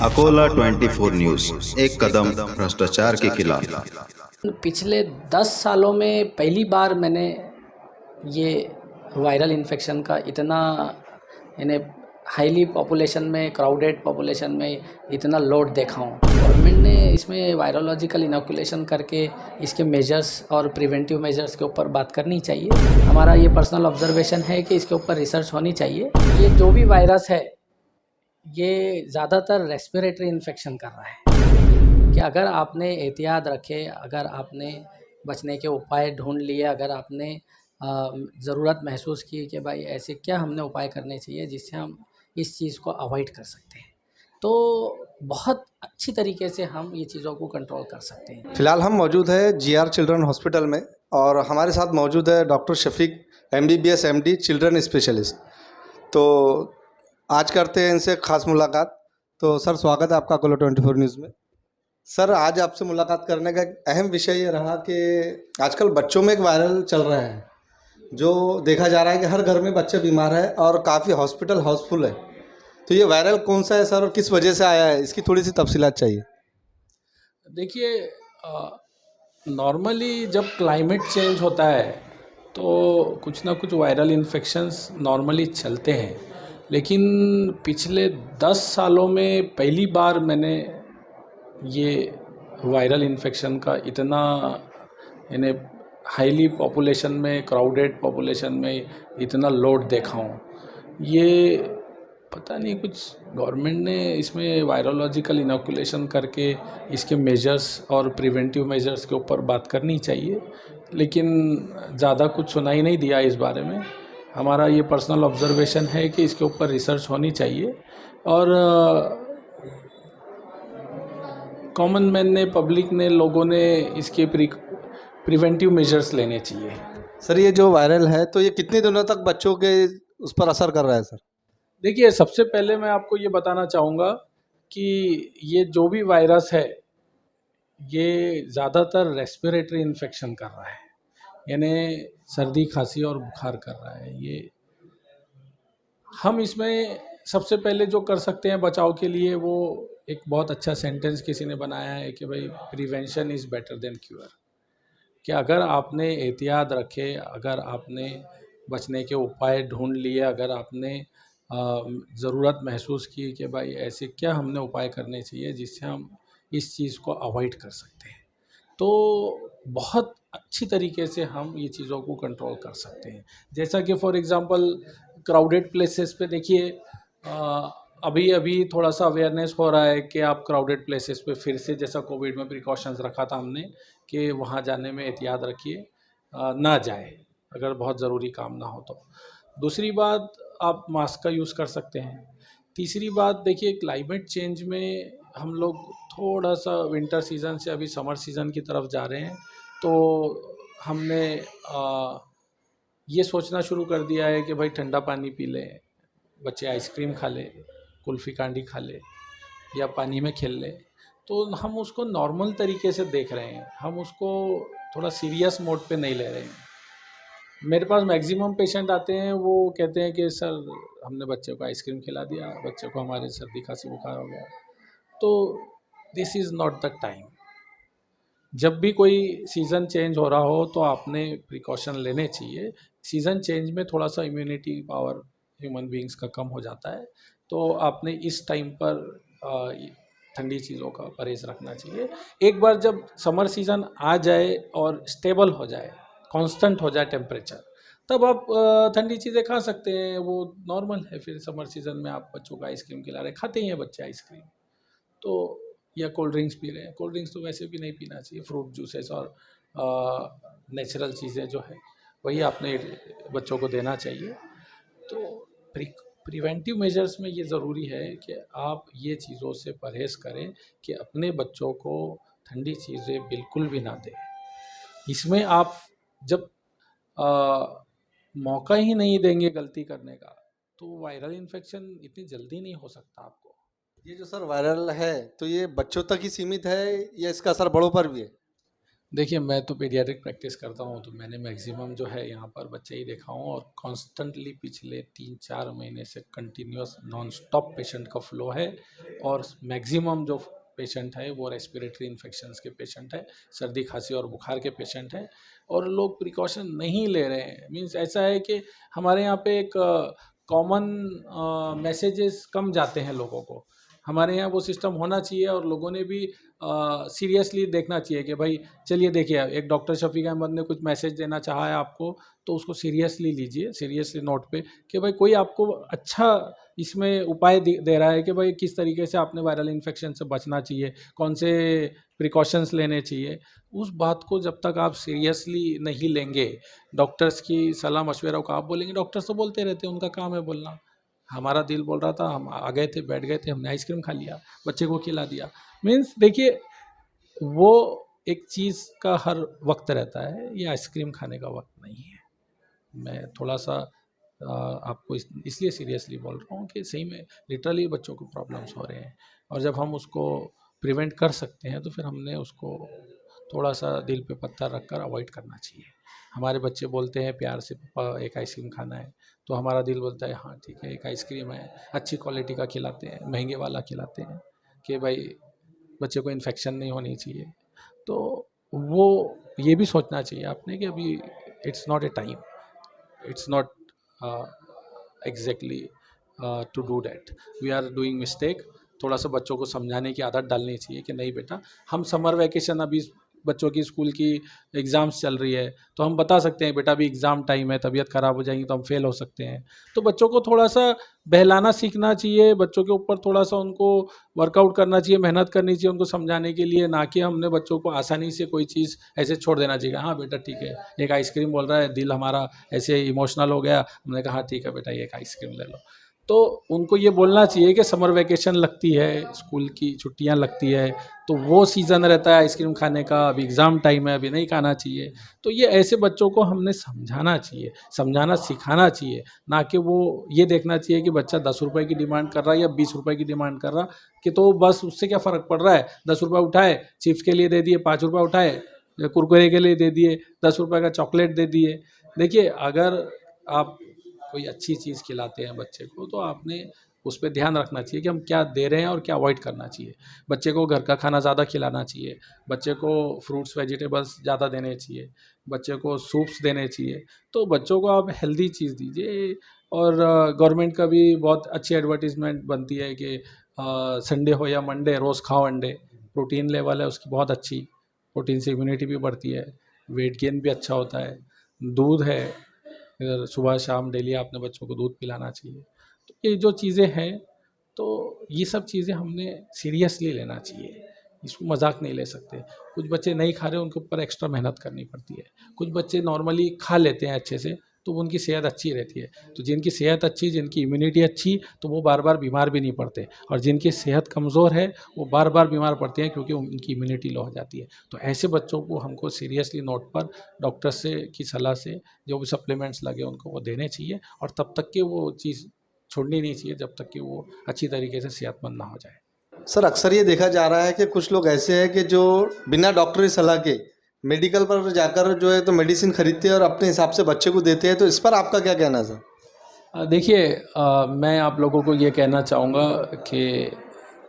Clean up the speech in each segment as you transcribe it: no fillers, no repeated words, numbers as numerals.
Akola 24 news, एक कदम भ्रष्टाचार के खिलाफ। पिछले 10 सालों में पहली बार मैंने ये वायरल इन्फेक्शन का इतना यानी हाईली पॉपुलेशन में, क्राउडेड पॉपुलेशन में इतना लोड देखा हूँ। गवर्नमेंट ने इसमें वायरोलॉजिकल इनोकुलेशन करके इसके मेजर्स और प्रिवेंटिव मेजर्स के ऊपर बात करनी चाहिए। हमारा ये पर्सनल ऑब्जर्वेशन है कि इसके ऊपर रिसर्च होनी चाहिए। ये जो भी वायरस है ये ज़्यादातर रेस्पिरेटरी इन्फेक्शन कर रहा है कि अगर आपने एहतियात रखे, अगर आपने बचने के उपाय ढूंढ लिए, अगर आपने ज़रूरत महसूस की कि भाई ऐसे क्या हमने उपाय करने चाहिए जिससे हम इस चीज़ को अवॉइड कर सकते हैं, तो बहुत अच्छी तरीके से हम ये चीज़ों को कंट्रोल कर सकते हैं। फिलहाल हम मौजूद है जीआर चिल्ड्रन हॉस्पिटल में और हमारे साथ मौजूद है doctor Shafiq, MBBS MD children specialist. तो आज करते हैं इनसे खास मुलाकात। तो सर, स्वागत है आपका अकोला 24 न्यूज़ में। सर, आज आपसे मुलाकात करने का एक अहम विषय ये रहा कि आजकल बच्चों में एक वायरल चल रहा है, जो देखा जा रहा है कि हर घर में बच्चे बीमार है और काफ़ी हॉस्पिटल हाउसफुल है। तो ये वायरल कौन सा है सर और किस वजह से आया है, इसकी थोड़ी सी तफसीलात चाहिए। देखिए, नॉर्मली जब क्लाइमेट चेंज होता है तो कुछ ना कुछ वायरल इन्फेक्शंस नॉर्मली चलते हैं, लेकिन पिछले 10 सालों में पहली बार मैंने ये वायरल इन्फेक्शन का इतना यानी हाईली पॉपुलेशन में, क्राउडेड पॉपुलेशन में इतना लोड देखा हूँ। ये पता नहीं, कुछ गवर्नमेंट ने इसमें वायरोलॉजिकल इनोकुलेशन करके इसके मेजर्स और प्रिवेंटिव मेजर्स के ऊपर बात करनी चाहिए, लेकिन ज़्यादा कुछ सुनाई नहीं दिया इस बारे में। हमारा ये पर्सनल ऑब्जर्वेशन है कि इसके ऊपर रिसर्च होनी चाहिए और कॉमन मैन ने, पब्लिक ने, लोगों ने इसके प्रिवेंटिव मेजर्स लेने चाहिए। सर, ये जो वायरल है तो ये कितने दिनों तक बच्चों के उस पर असर कर रहा है सर? देखिए, सबसे पहले मैं आपको ये बताना चाहूँगा कि ये जो भी वायरस है ये ज़्यादातर रेस्पिरेटरी इन्फेक्शन कर रहा है, यानी सर्दी, खांसी और बुखार कर रहा है। ये हम इसमें सबसे पहले जो कर सकते हैं बचाव के लिए, वो एक बहुत अच्छा सेंटेंस किसी ने बनाया है कि भाई prevention is better than cure. कि अगर आपने एहतियात रखे, अगर आपने बचने के उपाय ढूंढ लिए, अगर आपने ज़रूरत महसूस की कि भाई ऐसे क्या हमने उपाय करने चाहिए जिससे हम इस चीज़ को अवॉइड कर सकते हैं, तो बहुत अच्छी तरीके से हम ये चीज़ों को कंट्रोल कर सकते हैं। जैसा कि फॉर एग्ज़ाम्पल क्राउडेड प्लेसेस पे देखिए, अभी अभी थोड़ा सा अवेयरनेस हो रहा है कि आप क्राउडेड प्लेसेस पे फिर से, जैसा कोविड में प्रिकॉशंस रखा था हमने कि वहाँ जाने में एहतियात रखिए, ना जाए अगर बहुत ज़रूरी काम ना हो तो। दूसरी बात, आप मास्क का यूज़ कर सकते हैं। तीसरी बात, देखिए क्लाइमेट चेंज में हम लोग थोड़ा सा विंटर सीज़न से अभी समर सीज़न की तरफ जा रहे हैं, तो हमने ये सोचना शुरू कर दिया है कि भाई ठंडा पानी पी लें, बच्चे आइसक्रीम खा लें, कुल्फ़ी कांडी खा लें या पानी में खेल लें। तो हम उसको नॉर्मल तरीके से देख रहे हैं, हम उसको थोड़ा सीरियस मोड पे नहीं ले रहे हैं। मेरे पास मैक्सिमम पेशेंट आते हैं, वो कहते हैं कि सर हमने बच्चे को आइसक्रीम खिला दिया, बच्चे को हमारे सर्दी खांसी बुखार हो गया। तो this is not the time. जब भी कोई सीज़न चेंज हो रहा हो तो आपने प्रिकॉशन लेने चाहिए। सीज़न चेंज में थोड़ा सा इम्यूनिटी पावर ह्यूमन बीइंग्स का कम हो जाता है, तो आपने इस टाइम पर ठंडी चीज़ों का परहेज़ रखना चाहिए। एक बार जब समर सीज़न आ जाए और स्टेबल हो जाए, कांस्टेंट हो जाए टेम्परेचर, तब आप ठंडी चीज़ें खा सकते हैं, वो नॉर्मल है। फिर समर सीज़न में आप बच्चों को आइसक्रीम खिला रहे हैं, खाते ही हैं बच्चे आइसक्रीम, तो या कोल्ड ड्रिंक्स पी रहे हैं। कोल्ड ड्रिंक्स तो वैसे भी नहीं पीना चाहिए। फ्रूट जूसेस और नेचुरल चीज़ें जो है वही आपने बच्चों को देना चाहिए। तो प्रिवेंटिव मेजर्स में ये ज़रूरी है कि आप ये चीज़ों से परहेज़ करें कि अपने बच्चों को ठंडी चीज़ें बिल्कुल भी ना दें। इसमें आप जब मौका ही नहीं देंगे गलती करने का, तो वायरल इन्फेक्शन इतनी जल्दी नहीं हो सकता आपको। ये जो सर वायरल है तो ये बच्चों तक ही सीमित है या इसका असर बड़ों पर भी है? देखिए, मैं तो पीडियाट्रिक प्रैक्टिस करता हूँ, तो मैंने मैक्सिमम जो है यहाँ पर बच्चे ही देखा हूँ, और कॉन्स्टेंटली पिछले 3-4 महीने से कंटिन्यूअस नॉन स्टॉप पेशेंट का फ्लो है। और मैक्सिमम जो पेशेंट है वो रेस्पिरेटरी इन्फेक्शंस के पेशेंट है, सर्दी खांसी और बुखार के पेशेंट हैं, और लोग प्रिकॉशन नहीं ले रहे हैं। मीन्स ऐसा है कि हमारे यहाँ पे एक कॉमन मैसेजेस कम जाते हैं लोगों को। हमारे यहाँ वो सिस्टम होना चाहिए, और लोगों ने भी सीरियसली देखना चाहिए कि भाई चलिए देखिए, एक डॉक्टर शफीक अहमद ने कुछ मैसेज देना चाहा है आपको, तो उसको सीरियसली लीजिए, सीरियसली नोट पे, कि भाई कोई आपको अच्छा इसमें उपाय दे रहा है कि भाई किस तरीके से आपने वायरल इन्फेक्शन से बचना चाहिए, कौन से प्रिकॉशंस लेने चाहिए। उस बात को जब तक आप सीरियसली नहीं लेंगे, डॉक्टर्स की सलाह मशवरा को आप बोलेंगे, डॉक्टर्स तो बोलते रहते हैं, उनका काम है बोलना। हमारा दिल बोल रहा था, हम आ गए थे, बैठ गए थे, हमने आइसक्रीम खा लिया, बच्चे को खिला दिया। मीन्स देखिए, वो एक चीज़ का हर वक्त रहता है, ये आइसक्रीम खाने का वक्त नहीं है। मैं थोड़ा सा आपको इसलिए सीरियसली बोल रहा हूँ कि सही में लिटरली बच्चों को प्रॉब्लम्स हो रहे हैं, और जब हम उसको प्रिवेंट कर सकते हैं तो फिर हमने उसको थोड़ा सा दिल पे पत्थर रख कर अवॉइड करना चाहिए। हमारे बच्चे बोलते हैं प्यार से, पापा एक आइसक्रीम खाना है, तो हमारा दिल बोलता है हाँ ठीक है, एक आइसक्रीम है, अच्छी क्वालिटी का खिलाते हैं, महंगे वाला खिलाते हैं, कि भाई बच्चे को इन्फेक्शन नहीं होनी चाहिए। तो वो ये भी सोचना चाहिए आपने कि अभी it's not a time, it's not exactly to do that, we are doing mistake। थोड़ा सा बच्चों को समझाने की आदत डालनी चाहिए कि नहीं बेटा, हम समर वैकेशन, अभी बच्चों की स्कूल की एग्ज़ाम्स चल रही है, तो हम बता सकते हैं बेटा अभी एग्ज़ाम टाइम है, तबीयत ख़राब हो जाएगी तो हम फेल हो सकते हैं। तो बच्चों को थोड़ा सा बहलाना सीखना चाहिए, बच्चों के ऊपर थोड़ा सा उनको वर्कआउट करना चाहिए, मेहनत करनी चाहिए उनको समझाने के लिए, ना कि हमने बच्चों को आसानी से कोई चीज़ ऐसे छोड़ देना चाहिए। हाँ बेटा ठीक है, एक आइसक्रीम बोल रहा है, दिल हमारा ऐसे इमोशनल हो गया, हमने कहा हाँ ठीक है बेटा ये एक आइसक्रीम ले लो। तो उनको ये बोलना चाहिए कि समर वैकेशन लगती है, स्कूल की छुट्टियां लगती है, तो वो सीज़न रहता है आइसक्रीम खाने का, अभी एग्ज़ाम टाइम है, अभी नहीं खाना चाहिए। तो ये ऐसे बच्चों को हमने समझाना चाहिए, समझाना सिखाना चाहिए, ना कि वो ये देखना चाहिए कि बच्चा 10 रुपये की डिमांड कर रहा है या 20 रुपये की डिमांड कर रहा, कि तो बस उससे क्या फ़र्क पड़ रहा है, 10 रुपये उठाए चिप्स के लिए दे दिए, 5 रुपये उठाए कुरकुरे के लिए दे दिए, 10 रुपये का चॉकलेट दे दिए। देखिए, अगर आप कोई अच्छी चीज़ खिलाते हैं बच्चे को, तो आपने उस पर ध्यान रखना चाहिए कि हम क्या दे रहे हैं और क्या अवॉइड करना चाहिए। बच्चे को घर का खाना ज़्यादा खिलाना चाहिए, बच्चे को फ्रूट्स वेजिटेबल्स ज़्यादा देने चाहिए, बच्चे को सूप्स देने चाहिए। तो बच्चों को आप हेल्दी चीज़ दीजिए। और गवर्नमेंट का भी बहुत अच्छी एडवर्टीजमेंट बनती है कि संडे हो या मंडे रोज़ खाओ अंडे, प्रोटीन लेवल है उसकी बहुत अच्छी, प्रोटीन से इम्यूनिटी भी बढ़ती है, वेट गेन भी अच्छा होता है। दूध है, इधर सुबह शाम डेली आपने बच्चों को दूध पिलाना चाहिए। तो ये जो चीज़ें हैं, तो ये सब चीज़ें हमने सीरियसली लेना चाहिए, इसको मजाक नहीं ले सकते। कुछ बच्चे नहीं खा रहे, उनके ऊपर एक्स्ट्रा मेहनत करनी पड़ती है। कुछ बच्चे नॉर्मली खा लेते हैं अच्छे से, तो उनकी सेहत अच्छी रहती है। तो जिनकी सेहत अच्छी, जिनकी इम्यूनिटी अच्छी, तो वो बार बार बीमार भी नहीं पड़ते, और जिनकी सेहत कमज़ोर है वो बार बार बीमार पड़ते हैं, क्योंकि उनकी इम्यूनिटी लो हो जाती है। तो ऐसे बच्चों को हमको सीरियसली नोट पर डॉक्टर से की सलाह से जो भी सप्लीमेंट्स लगे उनको वो देने चाहिए, और तब तक कि वो चीज़ छोड़नी नहीं चाहिए जब तक कि वो अच्छी तरीके से सेहतमंद ना हो जाए। सर, अक्सर ये देखा जा रहा है कि कुछ लोग ऐसे हैं कि जो बिना डॉक्टरी सलाह के मेडिकल पर जाकर जो है तो मेडिसिन खरीदते हैं और अपने हिसाब से बच्चे को देते हैं, तो इस पर आपका क्या कहना है सर? देखिए, मैं आप लोगों को ये कहना चाहूँगा कि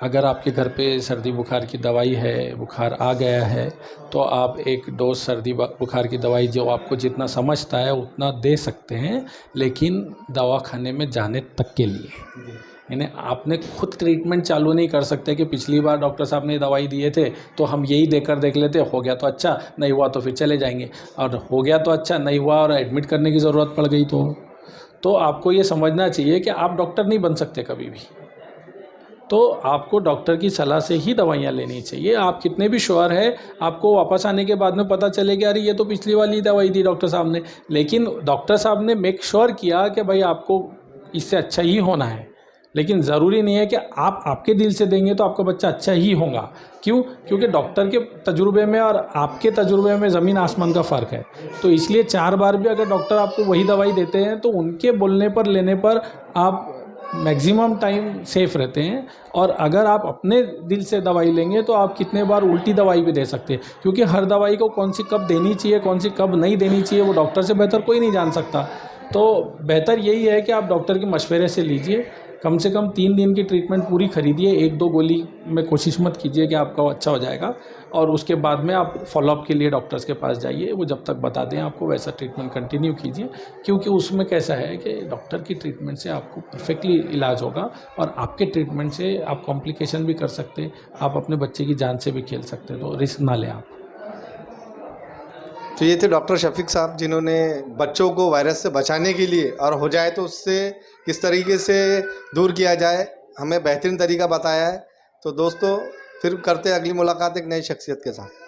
अगर आपके घर पे सर्दी बुखार की दवाई है, बुखार आ गया है, तो आप एक डोज सर्दी बुखार की दवाई जो आपको जितना समझता है उतना दे सकते हैं, लेकिन दवाखाने में जाने तक के लिए। यानी आपने खुद ट्रीटमेंट चालू नहीं कर सकते कि पिछली बार डॉक्टर साहब ने दवाई दिए थे तो हम यही देकर देख लेते, हो गया तो अच्छा, नहीं हुआ तो फिर चले जाएंगे, और हो गया तो अच्छा, नहीं हुआ और एडमिट करने की ज़रूरत पड़ गई तो आपको ये समझना चाहिए कि आप डॉक्टर नहीं बन सकते कभी भी। तो आपको डॉक्टर की सलाह से ही दवाइयाँ लेनी चाहिए। आप कितने भी श्योर है, आपको वापस आने के बाद में पता चलेगा अरे ये तो पिछली वाली दवाई दी डॉक्टर साहब ने, लेकिन डॉक्टर साहब ने मेक श्योर किया कि भाई आपको इससे अच्छा ही होना है। लेकिन ज़रूरी नहीं है कि आप आपके दिल से देंगे तो आपका बच्चा अच्छा ही होगा। क्यों? क्योंकि डॉक्टर के तजुर्बे में और आपके तजुर्बे में ज़मीन आसमान का फ़र्क है। तो इसलिए 4 बार भी अगर डॉक्टर आपको वही दवाई देते हैं तो उनके बोलने पर लेने पर आप मैक्सिमम टाइम सेफ रहते हैं। और अगर आप अपने दिल से दवाई लेंगे तो आप कितने बार उल्टी दवाई भी दे सकते हैं, क्योंकि हर दवाई को कौन सी कब देनी चाहिए, कौन सी कब नहीं देनी चाहिए, वो डॉक्टर से बेहतर कोई नहीं जान सकता। तो बेहतर यही है कि आप डॉक्टर के मशवरे से लीजिए, कम से कम 3 दिन की ट्रीटमेंट पूरी खरीदिए, 1-2 गोली में कोशिश मत कीजिए कि आपका अच्छा हो जाएगा, और उसके बाद में आप फॉलोअप के लिए डॉक्टर्स के पास जाइए, वो जब तक बता दें आपको वैसा ट्रीटमेंट कंटिन्यू कीजिए, क्योंकि उसमें कैसा है कि डॉक्टर की ट्रीटमेंट से आपको परफेक्टली इलाज होगा, और आपके ट्रीटमेंट से आप कॉम्प्लिकेशन भी कर सकते हैं, आप अपने बच्चे की जान से भी खेल सकते हैं, तो रिस्क ना लें आप। तो ये थे डॉक्टर शफीक साहब, जिन्होंने बच्चों को वायरस से बचाने के लिए और हो जाए तो उससे किस तरीके से दूर किया जाए हमें बेहतरीन तरीका बताया है। तो दोस्तों फिर करते हैं अगली मुलाकात एक नई शख्सियत के साथ।